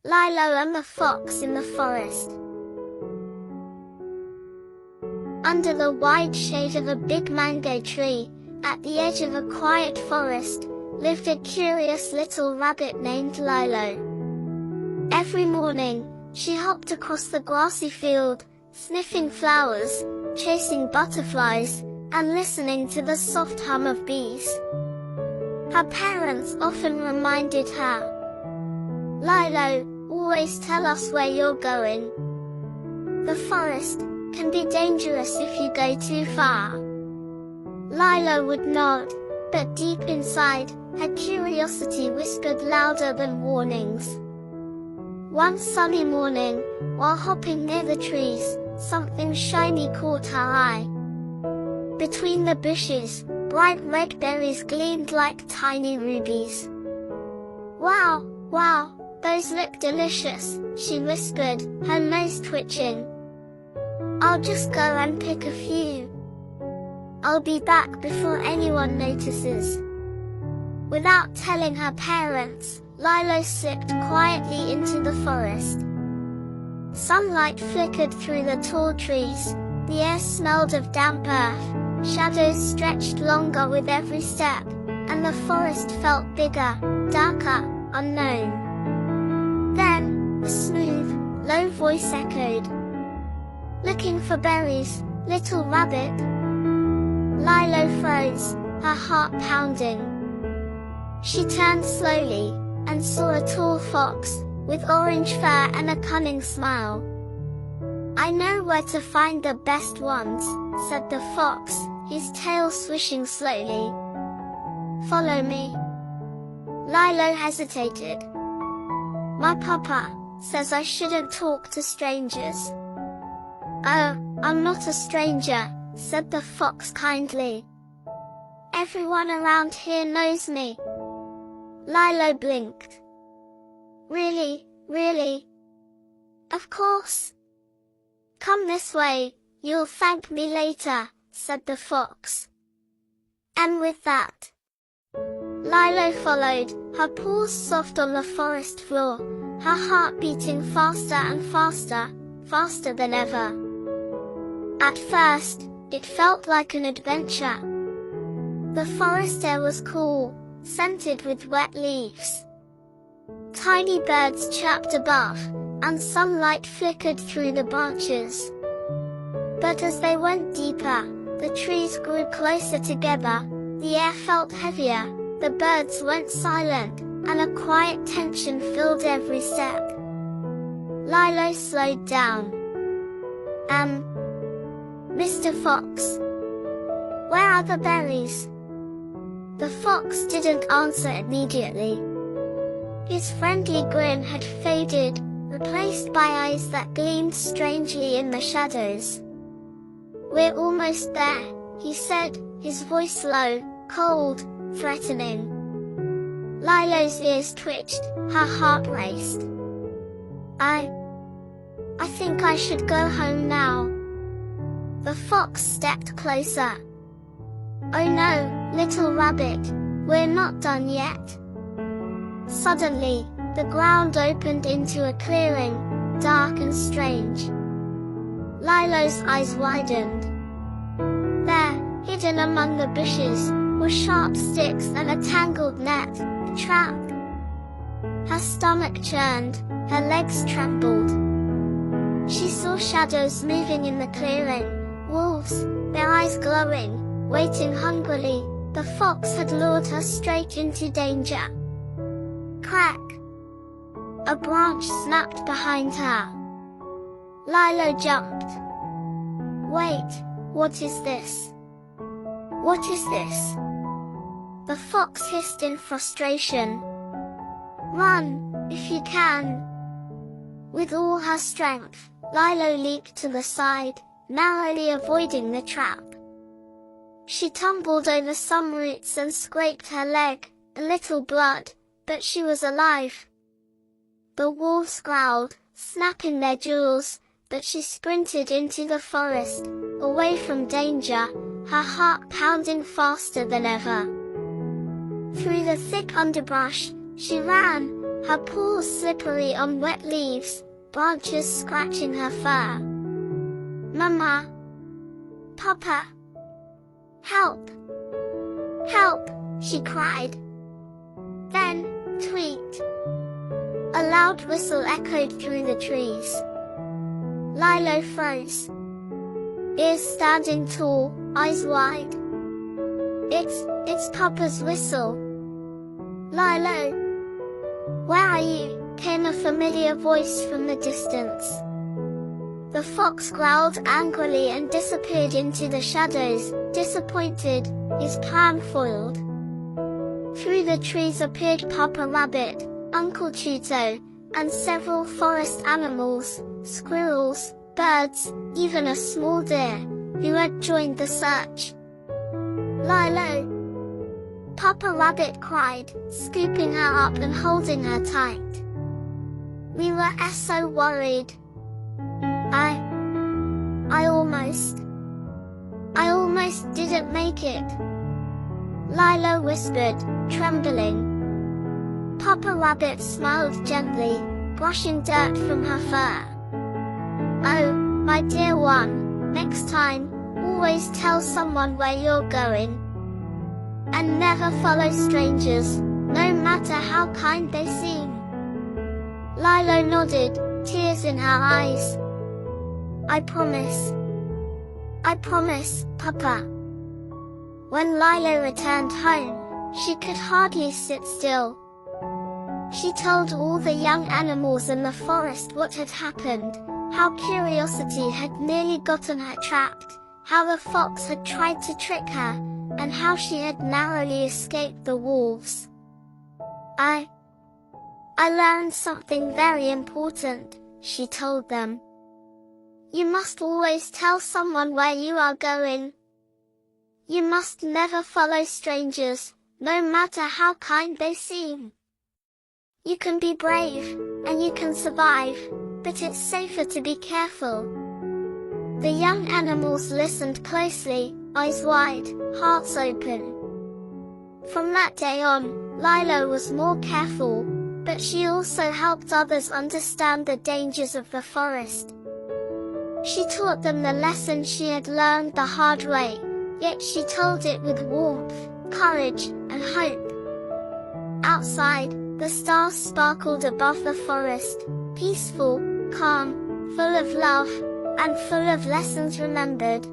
Lilo and the Fox in the Forest. Under the wide shade of a big mango tree, at the edge of a quiet forest, lived a curious little rabbit named Lilo. Every morning, she hopped across the grassy field, sniffing flowers, chasing butterflies, and listening to the soft hum of bees. Her parents often reminded her, "Lilo, always tell us where you're going. The forest can be dangerous if you go too far." Lilo would nod, but deep inside, her curiosity whispered louder than warnings. One sunny morning, while hopping near the trees, something shiny caught her eye. Between the bushes, bright red berries gleamed like tiny rubies. "Wow, wow, those look delicious," she whispered, her nose twitching. "I'll just go and pick a few. I'll be back before anyone notices." Without telling her parents, Lilo slipped quietly into the forest. Sunlight flickered through the tall trees, the air smelled of damp earth, shadows stretched longer with every step, and the forest felt bigger, darker, unknown. Then, a smooth, low voice echoed, "Looking for berries, little rabbit?" Lilo froze, her heart pounding. She turned slowly, and saw a tall fox, with orange fur and a cunning smile. "I know where to find the best ones," said the fox, his tail swishing slowly. "Follow me." Lilo hesitated. "My papa says I shouldn't talk to strangers." "Oh, I'm not a stranger," said the fox kindly. "Everyone around here knows me." Lilo blinked. "Really, really?" "Of course." "Come this way, you'll thank me later," said the fox. And with that, Lilo followed, her paws soft on the forest floor, her heart beating faster and faster, faster than ever. At first, it felt like an adventure. The forest air was cool, scented with wet leaves. Tiny birds chirped above, and sunlight flickered through the branches. But as they went deeper, the trees grew closer together, the air felt heavier, the birds went silent, and a quiet tension filled every step. Lilo slowed down. Mr. Fox, where are the berries?" The fox didn't answer immediately. His friendly grin had faded, replaced by eyes that gleamed strangely in the shadows. "We're almost there," he said, his voice low, cold, threatening. Lilo's ears twitched, her heart raced. I think I should go home now." The fox stepped closer. "Oh no, little rabbit, we're not done yet." Suddenly, the ground opened into a clearing, dark and strange. Lilo's eyes widened. There, hidden among the bushes, were sharp sticks and a tangled net, a trap. Her stomach churned, her legs trembled. She saw shadows moving in the clearing, wolves, their eyes glowing, waiting hungrily. The fox had lured her straight into danger. Crack! A branch snapped behind her. Lilo jumped. "Wait, what is this? What is this?" The fox hissed in frustration. "Run, if you can." With all her strength, Lilo leaped to the side, narrowly avoiding the trap. She tumbled over some roots and scraped her leg, a little blood, but she was alive. The wolves growled, snapping their jaws, but she sprinted into the forest, away from danger, her heart pounding faster than ever. Through the thick underbrush, she ran, her paws slippery on wet leaves, branches scratching her fur. "Mama! Papa! Help! Help!" she cried. Then, tweet! A loud whistle echoed through the trees. LILO froze. Ears standing tall, eyes wide. It's Papa's whistle. "LILO! Where are you?" came a familiar voice from the distance. The fox growled angrily and disappeared into the shadows, disappointed, his plan foiled. Through the trees appeared Papa Rabbit, Uncle Tuto, and several forest animals, squirrels, birds, even a small deer, who had joined the search. "LILO!" Papa Rabbit cried, scooping her up and holding her tight. "We were so worried. I almost didn't make it," LILO whispered, trembling. Papa Rabbit smiled gently, brushing dirt from her fur. "Oh, my dear one, next time, always tell someone where you're going. And never follow strangers, no matter how kind they seem." LILO nodded, tears in her eyes. I promise, Papa." When LILO returned home, she could hardly sit still. She told all the young animals in the forest what had happened, how curiosity had nearly gotten her trapped, how the fox had tried to trick her, and how she had narrowly escaped the wolves. I learned something very important," she told them. "You must always tell someone where you are going. You must never follow strangers, no matter how kind they seem. You can be brave, and you can survive, but it's safer to be careful." The young animals listened closely, eyes wide, hearts open. From that day on, LILO was more careful, but she also helped others understand the dangers of the forest. She taught them the lesson she had learned the hard way, yet she told it with warmth, courage, and hope. Outside, the stars sparkled above the forest, peaceful, calm, full of love, and full of lessons remembered.